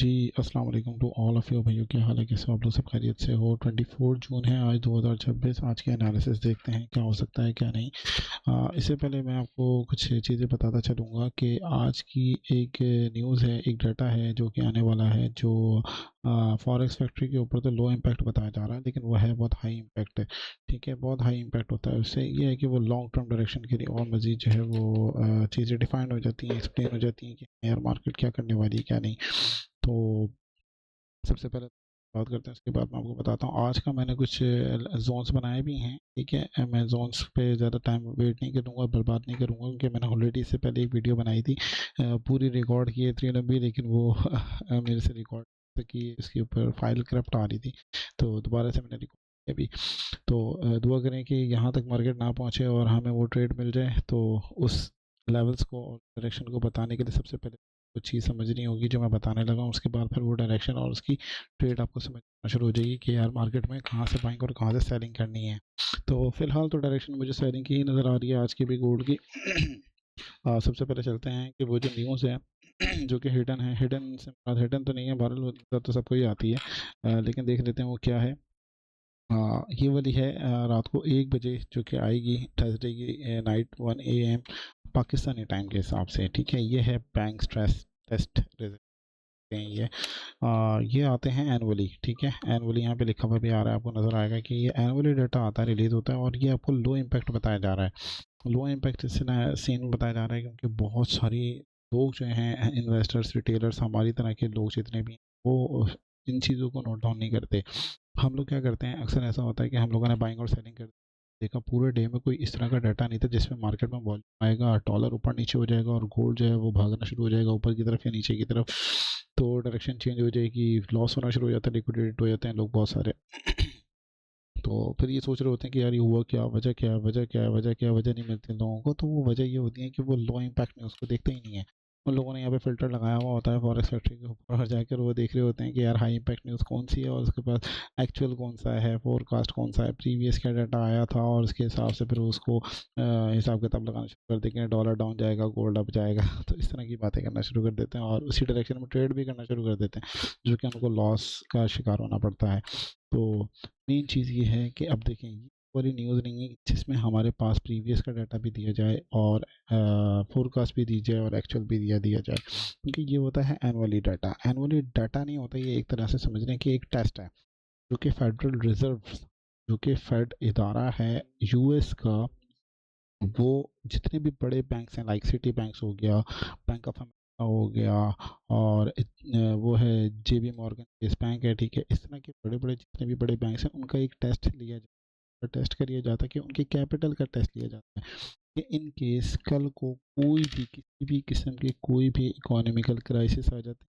जी, अस्सलाम वालेकुम to all of you भैया, क्या हाल है? कैसे हो आप लोग? सब खैरियत से हो? 24 जून है आज 2026। आज के एनालिसिस देखते हैं क्या हो सकता है क्या नहीं। इससे पहले मैं आपको कुछ चीज़ें बताता चलूँगा कि आज की एक न्यूज़ है, एक डाटा है जो कि आने वाला है, जो फॉरेक्स फैक्ट्री के ऊपर तो लो इम्पैक्ट बताया जा रहा है, लेकिन वो है बहुत हाई इम्पैक्ट है। ठीक है, बहुत हाई इम्पैक्ट होता है। उससे ये है कि वो लॉन्ग टर्म डायरेक्शन के लिए और मज़ीद जो है वो चीज़ें डिफाइंड हो जाती हैं, एक्सप्लेन हो जाती हैं कि यार मार्केट क्या करने वाली है क्या नहीं। तो सबसे पहले बात करते हैं, उसके बाद मैं आपको बताता हूँ। आज का मैंने कुछ जोन्स बनाए भी हैं। ठीक है, मैं जोन्स पे ज़्यादा टाइम वेट नहीं करूँगा, बर्बाद नहीं करूँगा, क्योंकि मैंने ऑलरेडी इससे पहले एक वीडियो बनाई थी, पूरी रिकॉर्ड की है, इतनी लंबी, लेकिन वो मेरे से रिकॉर्ड की इसके ऊपर फाइल करप्ट आ रही थी, तो दोबारा से मैंने रिकॉर्ड किया अभी। तो दुआ करें कि यहाँ तक मार्केट ना पहुँचे और हमें वो ट्रेड मिल जाए। तो उस लेवल्स को और डायरेक्शन को बताने के लिए सबसे पहले कुछ चीज़ समझनी होगी जो मैं बताने लगा हूँ। उसके बाद फिर वो डायरेक्शन और उसकी ट्रेड आपको समझना शुरू हो जाएगी कि यार मार्केट में कहाँ से बाइंग और कहाँ से सेलिंग करनी है। तो फिलहाल तो डायरेक्शन मुझे सेलिंग की ही नज़र आ रही है आज की भी गोल्ड की। सबसे पहले चलते हैं कि वो जो न्यूज़ है जो कि हिडन है, हिडन से हिडन तो नहीं है, बहरहाल तो सबको ही आती है, लेकिन देख लेते हैं वो क्या है। ये वाली है, रात को 1 बजे जो कि आएगी थर्सडे की नाइट 1 AM पाकिस्तानी टाइम के हिसाब से। ठीक है, ये है बैंक स्ट्रेस टेस्ट रिजल्ट हैं ये। ये आते हैं एनुअली। ठीक है, एनुअली यहाँ पे लिखा हुआ भी आ रहा है, आपको नज़र आएगा कि ये एनुअली डाटा आता है, रिलीज होता है, और ये आपको लो इम्पैक्ट बताया जा रहा है। लो इम्पैक्ट इससे ना सीन बताया जा रहा है क्योंकि बहुत सारी लोग जो हैं, इन्वेस्टर्स, रिटेलर्स, हमारी तरह के लोग जितने भी हैं, वो इन चीज़ों को नोट डाउन नहीं करते। हम लोग क्या करते हैं, अक्सर ऐसा होता है कि हम लोगों ने बाइंग और सेलिंग कर देखा, पूरे डे में कोई इस तरह का डाटा नहीं था जिसमें मार्केट में वॉल्यूम आएगा, डॉलर ऊपर नीचे हो जाएगा और गोल्ड जो है वो भागना शुरू हो जाएगा ऊपर की तरफ या नीचे की तरफ। तो डायरेक्शन चेंज हो जाएगी, लॉस होना शुरू हो जाता है, लिक्विडेट हो जाते हैं लोग बहुत सारे। तो फिर ये सोच रहे होते हैं कि यार ये हुआ क्या, वजह क्या है, वजह क्या है, वजह क्या है, वजह नहीं मिलती लोगों को। तो वो वजह ये होती है कि वो लो इम्पैक्ट न्यूज़ को देखते ही नहीं है। उन लोगों ने यहाँ पे फिल्टर लगाया हुआ होता है फॉरेक्स फैक्ट्री के ऊपर, और जाकर वो देख रहे होते हैं कि यार हाई इम्पैक्ट न्यूज़ कौन सी है और उसके पास एक्चुअल कौन सा है, फोरकास्ट कौन सा है, प्रीवियस क्या डाटा आया था, और उसके हिसाब से फिर उसको हिसाब किताब लगाना शुरू कर देंगे, डॉलर डाउन जाएगा, गोल्ड अप जाएगा। तो इस तरह की बातें करना शुरू कर देते हैं और उसी डायरेक्शन में ट्रेड भी करना शुरू कर देते हैं, जो कि उनको लॉस का शिकार होना पड़ता है। तो मेन चीज़ ये है कि अब देखें, ये वाली न्यूज़ नहीं है जिसमें हमारे पास प्रीवियस का डाटा भी दिया जाए और फोरकास्ट भी दी जाए और एक्चुअल भी दिया दिया जाए, क्योंकि ये होता है एनुअली डाटा। एनुअली डाटा नहीं होता, ये एक तरह से समझने की एक टेस्ट है, जो कि फेडरल रिजर्व, जो कि फेड इदारा है यूएस का, वो जितने भी बड़े बैंक्स हैं, लाइक सिटी बैंक्स हो गया, बैंक ऑफ अमेरिका हो गया, और वो है जेबी मॉर्गन चेस बैंक है। ठीक है, इस तरह के बड़े बड़े जितने भी बड़े बैंक्स हैं, उनका एक टेस्ट लिया जाता है, टेस्ट कर लिया जाता है कि उनके कैपिटल का टेस्ट लिया जाता है कि इन केस कल को कोई भी किसी भी किस्म की कोई भी इकोनॉमिकल क्राइसिस आ जाती है,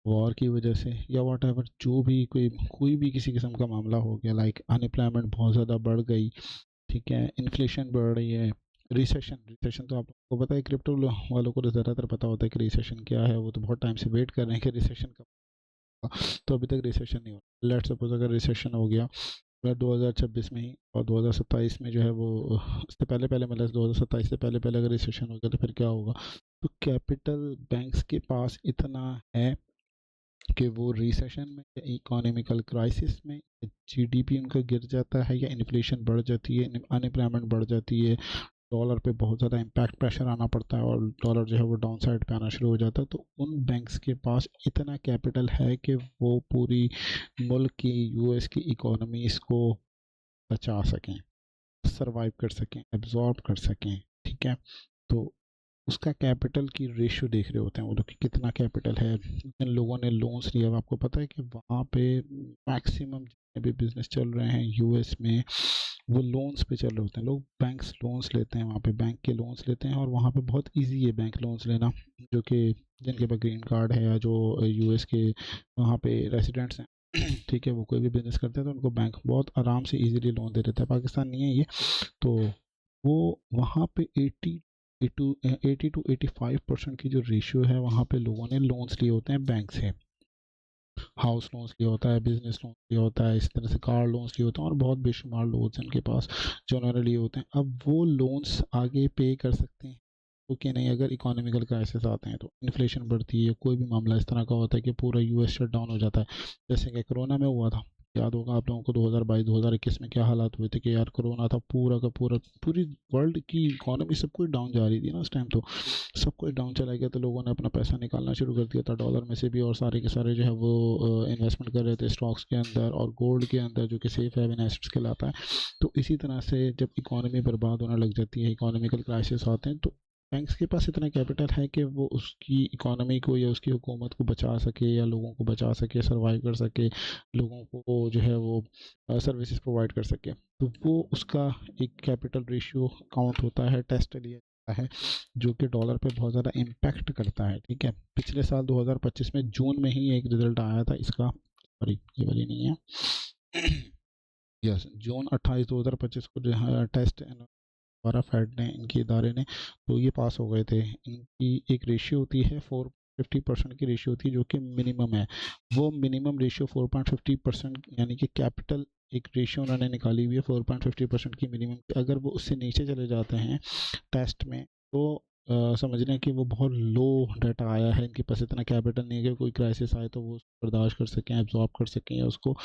वॉर की वजह से या वॉट एवर, जो भी कोई भी किसी किस्म का मामला हो गया, लाइक अनएम्प्लॉयमेंट बहुत ज़्यादा बढ़ गई, ठीक है, इन्फ्लेशन बढ़ रही है, रिसेशन रिसेशन तो आप लोगों को पता है, क्रिप्टो वालों को तो ज़्यादातर पता होता है कि रिसेशन क्या है, वो तो बहुत टाइम से वेट कर रहे हैं कि रिसेशन कब होगा, तो अभी तक रिसेशन नहीं हुआ। लेट्स सपोज अगर रिसेशन हो गया मतलब 2026 में ही, और 2027 में जो है वो उससे पहले पहले, मतलब 2027 से पहले पहले अगर रिसेशन हो गया तो फिर क्या होगा। तो कैपिटल बैंक्स के पास इतना है कि वो रिसेशन में या इकोनॉमिकल क्राइसिस में जीडीपी उनका गिर जाता है या इन्फ्लेशन बढ़ जाती है, अनएम्प्लॉयमेंट बढ़ जाती है, डॉलर पे बहुत ज़्यादा इम्पैक्ट प्रेशर आना पड़ता है और डॉलर जो है वो डाउन साइड पे आना शुरू हो जाता है, तो उन बैंक्स के पास इतना कैपिटल है कि वो पूरी मुल्क की, यूएस की इकोनॉमीज को बचा सकें, सरवाइव कर सकें, एब्जॉर्ब कर सकें। ठीक है, तो उसका कैपिटल की रेशियो देख रहे होते हैं वो लोग कि कितना कैपिटल है, जिन लोगों ने लोन्स लिया। आपको पता है कि वहाँ पे मैक्सिमम जितने भी बिजनेस चल रहे हैं यूएस में, वो लोन्स पे चल रहे होते हैं। लोग बैंक्स लोन्स लेते हैं, वहाँ पे बैंक के लोन्स लेते हैं, और वहाँ पे बहुत इजी है बैंक लोन्स लेना, जो कि जिनके पास ग्रीन कार्ड है या जो यूएस के वहाँ पे रेसिडेंट्स हैं, ठीक है, वो कोई भी बिजनेस करते हैं तो उनको बैंक बहुत आराम से इजीली लोन दे देता है। पाकिस्तान नहीं है ये। तो वो वहाँ पे 80 टू 85% की जो रेशियो है, वहाँ पे लोगों ने लोन्स लिए होते हैं बैंक से। हाउस लोन्स लिया होता है, बिजनेस लोन लिया होता है, इस तरह से कार लोन्स लिए होते हैं, और बहुत बेशुमार लोन्स हैं उनके पास जो उन्होंने लिए होते हैं। अब वो लोन्स आगे पे कर सकते हैं तो कि नहीं, अगर इकोनॉमिकल क्राइसिस आते हैं तो इन्फ्लेशन बढ़ती है, कोई भी मामला इस तरह का होता है कि पूरा यूएस शट डाउन हो जाता है, जैसे कि कोरोना में हुआ था। याद होगा आप लोगों को 2022 2021 में क्या हालात हुए थे कि यार कोरोना था, पूरा का पूरा पूरी वर्ल्ड की इकोनॉमी सब कुछ डाउन जा रही थी ना उस टाइम। तो सब कुछ डाउन चला गया, तो लोगों ने अपना पैसा निकालना शुरू कर दिया था डॉलर में से भी, और सारे के सारे जो है वो इन्वेस्टमेंट कर रहे थे स्टॉक्स के अंदर और गोल्ड के अंदर, जो कि सेफ हेवन एसेट्स कहलाता है। तो इसी तरह से जब इकोनॉमी बर्बाद होने लग जाती है, इकोनॉमिकल क्राइसिस आते हैं, तो बैंक्स के पास इतना कैपिटल है कि वो उसकी इकोनॉमी को या उसकी हुकूमत को बचा सके या लोगों को बचा सके, सर्वाइव कर सके, लोगों को जो है वो सर्विसेज प्रोवाइड कर सके। तो वो उसका एक कैपिटल रेशियो काउंट होता है, टेस्ट लिया जाता है, जो कि डॉलर पे बहुत ज़्यादा इम्पैक्ट करता है। ठीक है, पिछले साल 2025 में जून में ही एक रिजल्ट आया था इसका, सॉरी ये वाली नहीं है, यस, जून 28 2025 को जो है टेस्ट द्वारा फेड ने, इनके इदारे ने, तो ये पास हो गए थे। इनकी एक रेशियो होती है 450% की रेशियो होती है, जो कि मिनिमम है। वो मिनिमम रेशियो 4.50%, यानी कि कैपिटल एक रेशियो उन्होंने निकाली हुई है 4.50% की मिनिमम। अगर वो उससे नीचे चले जाते हैं टेस्ट में, तो समझ लें कि वो बहुत लो डाटा आया है, इनके पास इतना कैपिटल नहीं है कि कोई क्राइसिस आए तो वो उसको बर्दाश्त कर सकें, एब्जॉर्ब कर सकें, या उसको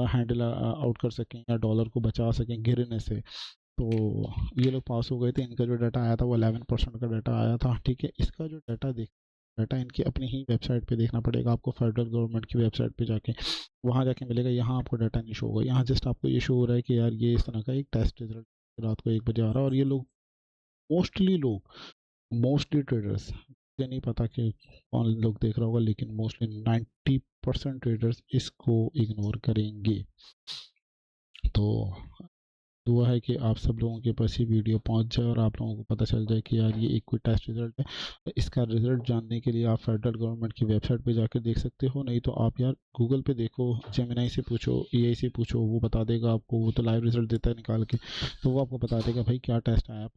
हैंडल आउट कर सकें, या डॉलर को बचा सकें गिरने से। तो ये लोग पास हो गए थे। इनका जो डाटा आया था वो 11% का डाटा आया था। ठीक है, इसका जो डाटा इनकी अपनी ही वेबसाइट पे देखना पड़ेगा आपको, फेडरल गवर्नमेंट की वेबसाइट पे जाके, वहाँ जाके मिलेगा। यहाँ आपको डाटा नहीं शो होगा, यहाँ जस्ट आपको ये शो हो रहा है कि यार ये इस तरह का एक टेस्ट रिजल्ट रात को 1 बजे आ रहा है। और ये लोग मोस्टली ट्रेडर्स, मुझे नहीं पता कि कौन लोग देख रहा होगा, लेकिन मोस्टली 90% ट्रेडर्स इसको इग्नोर करेंगे। तो दुआ है कि आप सब लोगों के पास ये वीडियो पहुंच जाए और आप लोगों को पता चल जाए कि यार ये एक कोई टेस्ट रिजल्ट है। इसका रिजल्ट जानने के लिए आप फेडरल गवर्नमेंट की वेबसाइट पे जाकर देख सकते हो, नहीं तो आप यार गूगल पे देखो, जेमिनाई से पूछो, एआई से पूछो, वो बता देगा आपको। वो तो लाइव रिजल्ट देता है निकाल के, तो वो आपको बता देगा भाई क्या टेस्ट आया।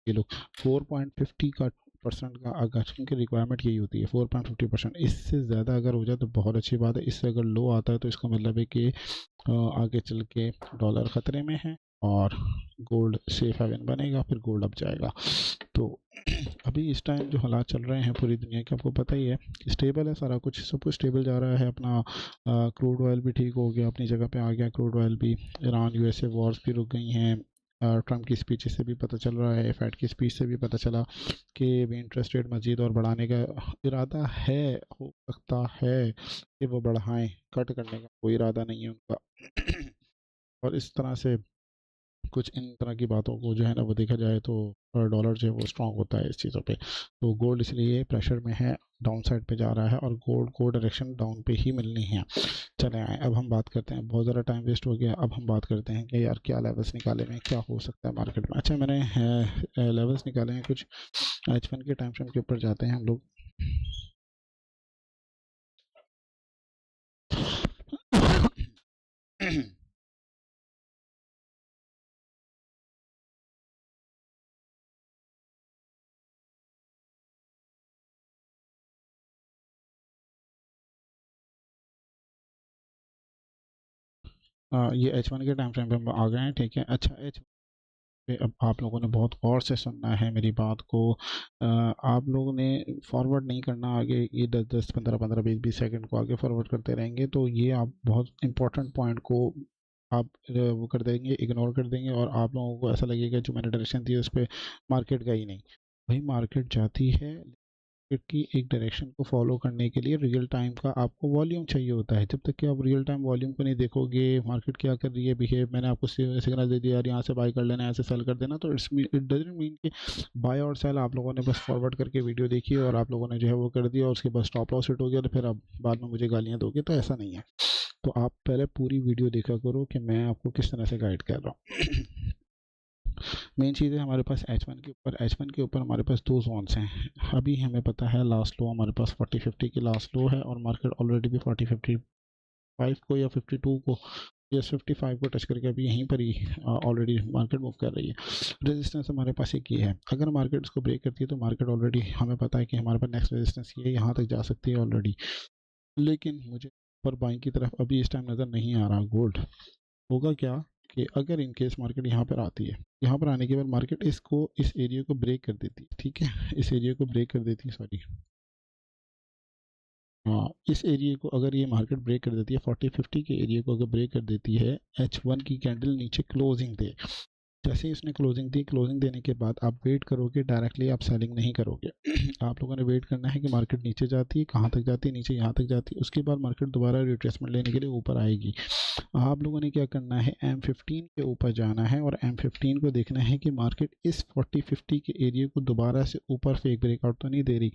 ये लोग 4.50 का परसेंट का, अगर क्योंकि रिक्वायरमेंट यही होती है 4.50%, इससे ज़्यादा अगर हो जाए तो बहुत अच्छी बात है। इससे अगर लो आता है तो इसका मतलब है कि आगे चल के डॉलर ख़तरे में है और गोल्ड सेफ हेवन बनेगा, फिर गोल्ड अप जाएगा। तो अभी इस टाइम जो हालात चल रहे हैं पूरी दुनिया के, आपको पता ही है कि स्टेबल है सारा कुछ, सब कुछ स्टेबल जा रहा है अपना। क्रूड ऑयल भी ठीक हो गया, अपनी जगह पे आ गया क्रूड ऑयल भी। ईरान यूएसए वॉर्स भी रुक गई हैं। ट्रम्प की स्पीच से भी पता चल रहा है, फेड की स्पीच से भी पता चला कि भी इंटरेस्ट रेट मज़ीद और बढ़ाने का इरादा है। हो सकता है कि वो बढ़ाएं, कट करने का कोई इरादा नहीं है उनका। और इस तरह से कुछ इन तरह की बातों को जो है ना वो देखा जाए तो डॉलर जो है वो स्ट्रांग होता है इस चीज़ों पे। तो गोल्ड इसलिए प्रेशर में है, डाउन साइड पे जा रहा है, और गोल्ड को डायरेक्शन डाउन पे ही मिलनी है। चले आए, अब हम बात करते हैं, बहुत ज़्यादा टाइम वेस्ट हो गया। अब हम बात करते हैं कि यार क्या लेवल्स निकाले में, क्या हो सकता है मार्केट में। अच्छा, मैंने लेवल्स निकाले हैं कुछ। H1 के टाइम फ्रेम के ऊपर जाते हैं हम लोग। ये H1 के टाइम फ्रेम पे हम आ गए हैं। ठीक है, अच्छा एच पे अब आप लोगों ने बहुत गौर से सुनना है मेरी बात को। आप लोगों ने फॉरवर्ड नहीं करना आगे, ये 10 10 15 15 20 20 सेकंड को आगे फॉरवर्ड करते रहेंगे, तो ये आप बहुत इंपॉर्टेंट पॉइंट को आप वो कर देंगे, इग्नोर कर देंगे, और आप लोगों को ऐसा लगेगा जो मैंने डायरेक्शन दी है उस पर मार्केट गई नहीं। भाई मार्केट जाती है, मार्केट की एक डायरेक्शन को फॉलो करने के लिए रियल टाइम का आपको वॉल्यूम चाहिए होता है। जब तक कि आप रियल टाइम वॉल्यूम को नहीं देखोगे मार्केट क्या कर रही है बिहेव, मैंने आपको सिग्नल दे दिया यार यहाँ से बाय कर लेना, यहाँ से सेल कर देना, तो इट डजंट मीन कि बाय और सेल आप लोगों ने बस फॉरवर्ड करके वीडियो देखी और आप लोगों ने जो है वो कर दिया और उसके बाद स्टॉप लॉस हिट हो गया, तो फिर आप बाद में मुझे गालियाँ दोगे, तो ऐसा नहीं है। तो आप पहले पूरी वीडियो देखा करो कि मैं आपको किस तरह से गाइड कर रहा हूँ। मेन चीज़ है हमारे पास एच वन के ऊपर हमारे पास दो जोन्स हैं। अभी हमें पता है लास्ट लो हमारे पास 40-50 की लास्ट लो है, और मार्केट ऑलरेडी भी 40-55 को या 52 को या 55 को टच करके अभी यहीं पर ही ऑलरेडी मार्केट मूव कर रही है। रेजिस्टेंस हमारे पास एक ये है, अगर मार्केट इसको ब्रेक करती है तो मार्केट ऑलरेडी हमें पता है कि हमारे पास नेक्स्ट रेजिस्टेंस ये यहाँ तक जा सकती है ऑलरेडी। लेकिन मुझे पर बाइंग की तरफ अभी इस टाइम नज़र नहीं आ रहा। गोल्ड होगा क्या कि अगर इन केस मार्केट यहाँ पर आती है, यहाँ पर आने के बाद मार्केट इसको इस एरिया को ब्रेक कर देती है, ठीक है, इस एरिया को ब्रेक कर देती है, सॉरी, हाँ, इस एरिया को अगर ये मार्केट ब्रेक कर देती है 40-50 के एरिया को अगर ब्रेक कर देती है, H1 की कैंडल नीचे क्लोजिंग दे, जैसे ही उसने क्लोजिंग दी, क्लोजिंग देने के बाद आप वेट करोगे, डायरेक्टली आप सेलिंग नहीं करोगे आप लोगों ने वेट करना है कि मार्केट नीचे जाती है, कहाँ तक जाती है, नीचे यहाँ तक जाती है, उसके बाद मार्केट दोबारा रिट्रेसमेंट लेने के लिए ऊपर आएगी। आप लोगों ने क्या करना है, M15 के ऊपर जाना है और M15 को देखना है कि मार्केट इस 40-50 के एरिया को दोबारा से ऊपर फेक ब्रेकआउट तो नहीं दे रही।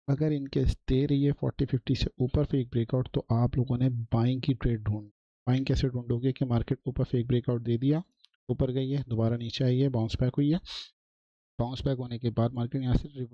अगर इनकेस दे रही है 40-50 से ऊपर फेक ब्रेकआउट, तो आप लोगों ने बाइंग की ट्रेड बाइंग कैसे ढूंढोगे कि मार्केट ऊपर फेक ब्रेकआउट दे दिया, ऊपर गई है, दोबारा नीचे आई है, बाउंस बैक हुई है, बाउंस बैक होने के बाद मार्केट यहाँ से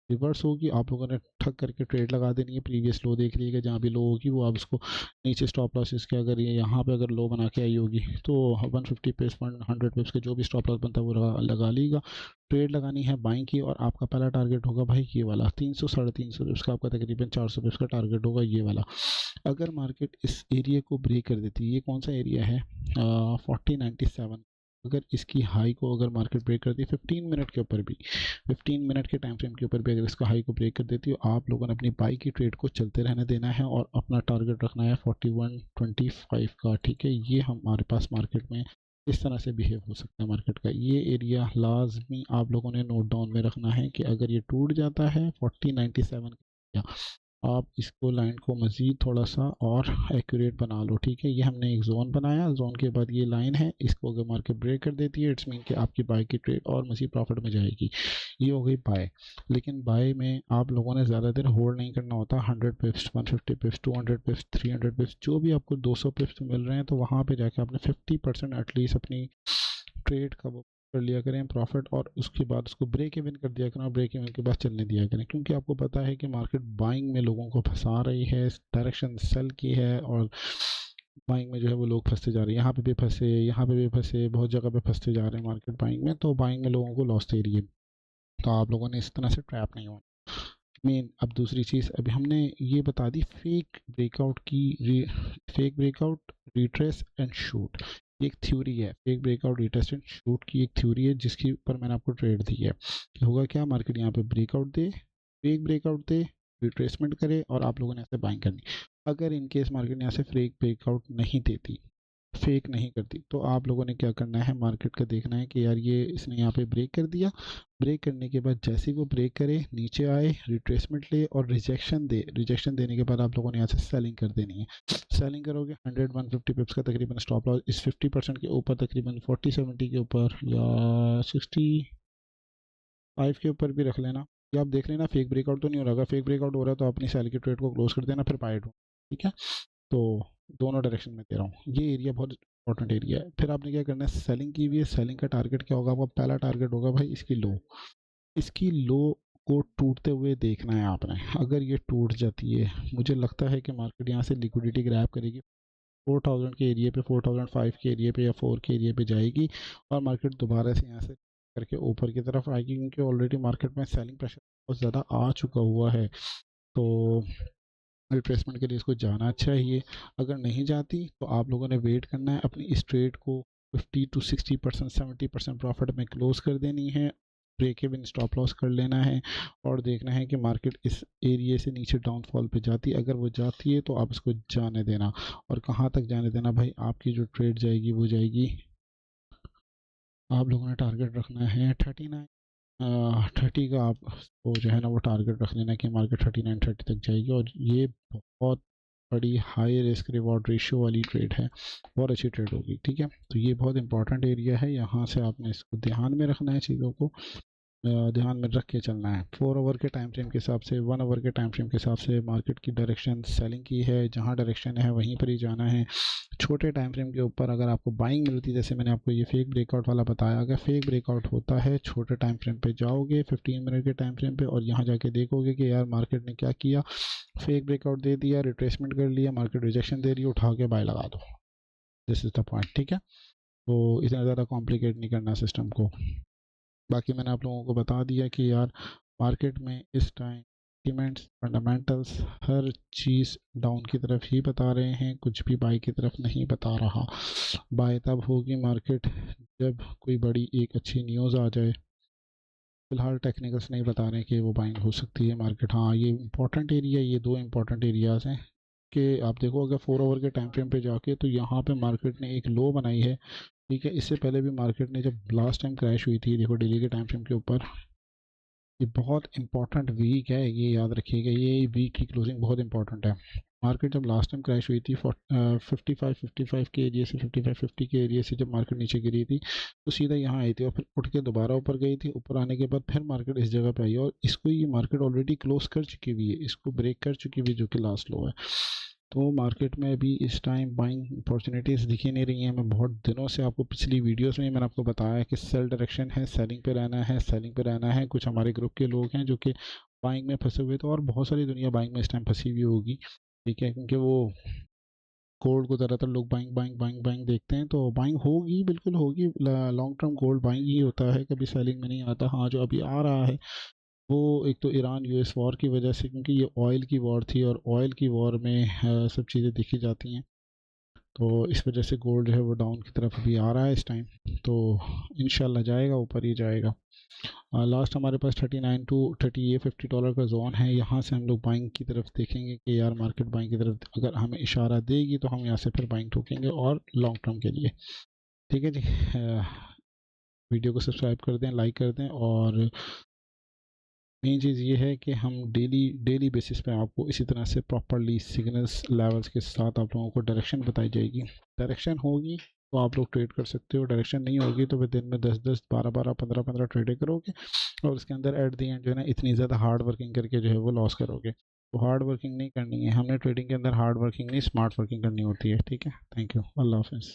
रिवर्स होगी, आप लोगों ने ठग करके ट्रेड लगा देनी है, प्रीवियस लो देख लीजिएगा, जहाँ भी लो होगी वो आप उसको नीचे स्टॉप लॉसेस के, अगर ये यहाँ पे अगर लो बना के आई होगी तो 150 पिप्स 100 पिप्स के जो भी स्टॉप लॉस बनता है वो लगा लीजिएगा। ट्रेड लगानी है बाइंग की, और आपका पहला टारगेट होगा भाई ये वाला 300 350 पिप्स का, आपका तकरीबन 400 पिप्स का टारगेट होगा ये वाला। अगर मार्केट इस एरिया को ब्रेक कर देती है, ये कौन सा एरिया है, 4097, अगर इसकी हाई को अगर मार्केट ब्रेक करती है 15 मिनट के ऊपर भी, 15 मिनट के टाइम फ्रेम के ऊपर भी अगर इसका हाई को ब्रेक कर देती है, आप लोगों ने अपनी बाई की ट्रेड को चलते रहने देना है और अपना टारगेट रखना है 4125 का, ठीक है। ये हमारे पास मार्केट में इस तरह से बिहेव हो सकता है मार्केट का। ये एरिया लाजमी आप लोगों ने नोट डाउन में रखना है कि अगर ये टूट जाता है 4097 का, आप इसको लाइन को मज़ीद थोड़ा सा और एक्यूरेट बना लो, ठीक है। ये हमने एक जोन बनाया, जोन के बाद ये लाइन है, इसको अगर मार्केट ब्रेक कर देती है, इट्स मीन कि आपकी बाय की ट्रेड और मज़ीद प्रॉफिट में जाएगी। ये हो गई बाय। लेकिन बाय में आप लोगों ने ज़्यादा देर होल्ड नहीं करना होता, 100 पिप्स 150 पिप्स 200 पिप्स 300 पिप्स जो भी आपको 200 पिप्स मिल रहे हैं, तो वहाँ पर जाके आपने 50% एटलीस्ट अपनी ट्रेड का वो कर लिया करें प्रॉफिट, और उसके बाद उसको ब्रेक इवन कर दिया करें, और ब्रेक इवन के बाद चलने दिया करें, क्योंकि आपको पता है कि मार्केट बाइंग में लोगों को फंसा रही है, डायरेक्शन सेल की है, और बाइंग में जो है वो लोग फंसते जा रहे हैं, यहाँ पे भी फंसे, यहाँ पे भी फंसे, बहुत जगह पे फंसते जा रहे हैं मार्केट बाइंग में, तो बाइंग में लोगों को लॉस दे रही है। तो आप लोगों ने इस तरह से ट्रैप नहीं होना मेन। अब दूसरी चीज़, अभी हमने ये बता दी फेक ब्रेकआउट की, fake breakout retrace and shoot, ये एक थ्योरी है, fake breakout retrace and shoot की एक थ्योरी है, जिसके ऊपर मैंने आपको ट्रेड दी है कि होगा क्या, मार्केट यहाँ पे ब्रेकआउट दे, फेक ब्रेकआउट दे, रिट्रेसमेंट करे, और आप लोगों ने ऐसे बाइंग करनी। अगर इन केस मार्केट यहाँ से फेक ब्रेकआउट नहीं देती, फेक नहीं करती, तो आप लोगों ने क्या करना है, मार्केट का देखना है कि यार ये इसने यहाँ पे ब्रेक कर दिया, ब्रेक करने के बाद जैसे ही वो ब्रेक करे, नीचे आए, रिट्रेसमेंट ले और रिजेक्शन दे, रिजेक्शन देने के बाद आप लोगों ने यहाँ से सेलिंग कर देनी है। सेलिंग करोगे 100-150 पिप्स का तकरीबन स्टॉप लॉस, इस 50% के ऊपर तकरीबन 40-70 के ऊपर या 65 के ऊपर भी रख लेना, या आप देख लेना फेक ब्रेकआउट तो नहीं हो रहा, फेक ब्रेकआउट हो रहा है तो अपनी सेल की ट्रेड को क्लोज कर देना, फिर बाय ढूंढ, ठीक है। तो दोनों डायरेक्शन में दे रहा हूँ, ये एरिया बहुत इंपॉर्टेंट एरिया है। फिर आपने क्या करना है, सेलिंग की हुई है, सेलिंग का टारगेट क्या होगा, आपका पहला टारगेट होगा भाई इसकी लो, इसकी लो को टूटते हुए देखना है आपने। अगर ये टूट जाती है, मुझे लगता है कि मार्केट यहाँ से लिक्विडिटी ग्रैब करेगी, 4000 के एरिया पे, 4005 के एरिया पे या 4 के एरिया पे जाएगी, और मार्केट दोबारा से यहाँ से करके ऊपर की तरफ आएगी, क्योंकि ऑलरेडी मार्केट में सेलिंग प्रेशर बहुत ज़्यादा आ चुका हुआ है, तो रिट्रेसमेंट के लिए इसको जाना चाहिए। अगर नहीं जाती तो आप लोगों ने वेट करना है, अपनी इस ट्रेड को 50 to 60% 70% प्रॉफिट में क्लोज कर देनी है, ब्रेक इवन स्टॉप लॉस कर लेना है, और देखना है कि मार्केट इस एरिया से नीचे डाउनफॉल पे जाती है, अगर वो जाती है तो आप इसको जाने देना। और कहाँ तक जाने देना भाई, आपकी जो ट्रेड जाएगी वो जाएगी, आप लोगों ने टारगेट रखना है 39 30 का, आप वो जो है ना वो टारगेट रख लेना कि मार्केट 39-30 तक जाएगी, और ये बहुत बड़ी हाई रिस्क रिवॉर्ड रेशियो वाली ट्रेड है, बहुत अच्छी ट्रेड होगी, ठीक है। तो ये बहुत इंपॉर्टेंट एरिया है, यहाँ से आपने इसको ध्यान में रखना है, चीज़ों को ध्यान में रख के चलना है। 4 आवर के टाइम फ्रेम के हिसाब से, 1 आवर के टाइम फ्रेम के हिसाब से मार्केट की डायरेक्शन सेलिंग की है, जहाँ डायरेक्शन है वहीं पर ही जाना है। छोटे टाइम फ्रेम के ऊपर अगर आपको बाइंग मिलती है, जैसे मैंने आपको ये फेक ब्रेकआउट वाला बताया, अगर फेक ब्रेकआउट होता है छोटे टाइम फ्रेम पे जाओगे 15 मिनट के टाइम फ्रेम पे, और यहाँ जाके देखोगे कि यार मार्केट ने क्या किया, फेक ब्रेकआउट दे दिया, रिट्रेसमेंट कर लिया, मार्केट रिजेक्शन दे रही है, उठा के बाय लगा दो, दिस इज़ द पॉइंट, ठीक है। तो इतना ज़्यादा कॉम्प्लिकेट नहीं करना सिस्टम को। बाकी मैंने आप लोगों को बता दिया कि यार मार्केट में इस टाइम सेंटिमेंट्स, फंडामेंटल्स, हर चीज़ डाउन की तरफ ही बता रहे हैं, कुछ भी बाई की तरफ नहीं बता रहा। बाय तब होगी मार्केट जब कोई बड़ी एक अच्छी न्यूज़ आ जाए। फिलहाल टेक्निकल्स नहीं बता रहे कि वो बाइंग हो सकती है मार्केट। हाँ, ये इंपॉर्टेंट एरिया, ये दो इंपॉर्टेंट एरियाज़ हैं कि आप देखो अगर 4 आवर के टाइम फ्रेम पे जाके तो यहाँ पे मार्केट ने एक लो बनाई है, ठीक है। इससे पहले भी मार्केट ने जब लास्ट टाइम क्रैश हुई थी, देखो डेली के टाइम फ्रेम के ऊपर, ये बहुत इंपॉर्टेंट वीक है, ये याद रखिएगा, ये वीक की क्लोजिंग बहुत इंपॉर्टेंट है। मार्केट जब लास्ट टाइम क्रैश हुई थी 55 के एरिया से, 55-50 के एरिया से जब मार्केट नीचे गिरी थी तो सीधा यहाँ आई थी और फिर उठ के दोबारा ऊपर गई थी। ऊपर आने के बाद फिर मार्केट इस जगह पे आई और इसको ये मार्केट ऑलरेडी क्लोज कर चुकी हुई है, इसको ब्रेक कर चुकी हुई, जो कि लास्ट लो है। तो मार्केट में अभी इस टाइम बाइंग अपॉर्चुनिटीज़ दिखी नहीं रही हैं। मैं बहुत दिनों से आपको पिछली वीडियोस में मैंने आपको बताया है कि सेल डायरेक्शन है, सेलिंग पे रहना है, सेलिंग पे रहना है। कुछ हमारे ग्रुप के लोग हैं जो कि बाइंग में फंसे हुए थे और बहुत सारी दुनिया बाइंग में इस टाइम फंसी हुई होगी, ठीक है, क्योंकि वो गोल्ड को ज़्यादातर लोग बाइंग बाइंग बाइंग बाइंग देखते हैं। तो बाइंग होगी, बिल्कुल होगी। लॉन्ग टर्म गोल्ड बाइंग ही होता है, कभी सेलिंग में नहीं आता। हाँ, जो अभी आ रहा है वो एक तो ईरान यूएस वॉर की वजह से, क्योंकि ये ऑयल की वॉर थी और ऑयल की वॉर में सब चीज़ें देखी जाती हैं, तो इस वजह से गोल्ड जो है वो डाउन की तरफ अभी आ रहा है इस टाइम। तो इंशाल्लाह जाएगा, ऊपर ही जाएगा। लास्ट हमारे पास 39 टू 38-50 डॉलर का जोन है। यहाँ से हम लोग बाइंग की तरफ देखेंगे कि यार मार्केट बाइंग की तरफ अगर हमें इशारा देगी तो हम यहाँ से फिर बाइंग ठोकेंगे और लॉन्ग टर्म के लिए, ठीक है जी। वीडियो को सब्सक्राइब कर दें, लाइक कर दें, और मेन चीज़ ये है कि हम डेली बेसिस पे आपको इसी तरह से प्रॉपरली सिग्नल्स लेवल्स के साथ आप लोगों को डायरेक्शन बताई जाएगी। डायरेक्शन होगी तो आप लोग ट्रेड कर सकते हो, डायरेक्शन नहीं होगी तो फिर दिन में 10-10, 12-12, 15-15 ट्रेडें करोगे और उसके अंदर एट दी एंड जो है ना इतनी ज़्यादा हार्ड वर्किंग करके जो है वो लॉस करोगे। तो हार्ड वर्किंग नहीं करनी है हमने ट्रेडिंग के अंदर, हार्ड वर्किंग नहीं स्मार्ट वर्किंग करनी होती है, ठीक है। थैंक यू, अल्लाह हाफिज़।